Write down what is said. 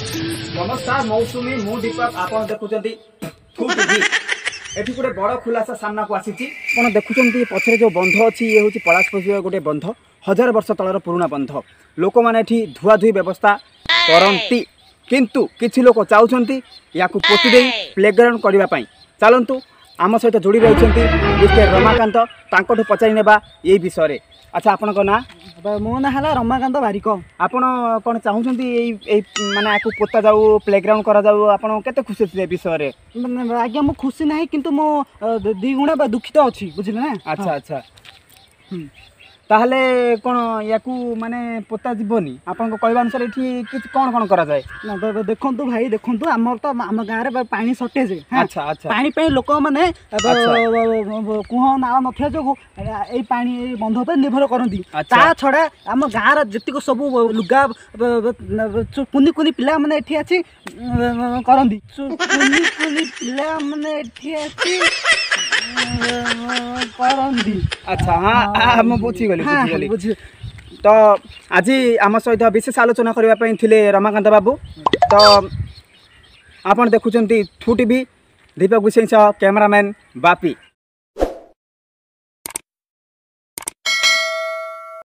नमस्कार मौसुमी मु दीपक आपण देखुचंती एठी गोटे बड़ खुलासा सामना को आसी आपण देखुचंती पछरे जो बंध अछि ये होची पलाशपसिया गोटे बंध 1000 वर्ष तलर पुराना बंध लोक माने एठी धुआ धुई व्यवस्था करंती किंतु किछि लोक चाहुचंती याकू पोती देई प्लेग्राउंड करबा पई चलंतु आम सहित जोड़ी रहिचंती मिस्टर रमाकांत तांकोठु पचारि नेबा ए विषय रे। अच्छा आपन को ना मो ना है रमाकांत बारिक। आपण कौन चाहूँगी माने आपको पोता जाऊ प्लेग्राउंड करा जाऊ आपण केते खुशी थी विषय रे? आज्ञा मु खुशी नहीं किंतु मो द्विगुणा दुखित अच्छी बुझिले ना। अच्छा अच्छा ताहले कौन याकू माने पोता जीवनी आपन को कहबा अनुसार एठी कि कौन कौन करा जाए ना देखंतु भाई देखंतु हमर तो आम गाँव रे पानी शॉर्टेज है। अच्छा अच्छा पानी पे लोक माने कुह ना नथिया जो ए पानी बंध पे निर्भर करंती। ता छड़ा आम गाँव रे जतिक सब लुगा कुनी कुनी पिला माने एठी अछि करंती कुनी कुनी पिला माने एठी अछि करंती। अच्छा हाँ हम बुझी गली तो आज आम सहित विशेष आलोचना करने थिले रमाकांत बाबू। तो आपण देखुचंती थू टीवी दीपक विषय कैमरामैन बापी।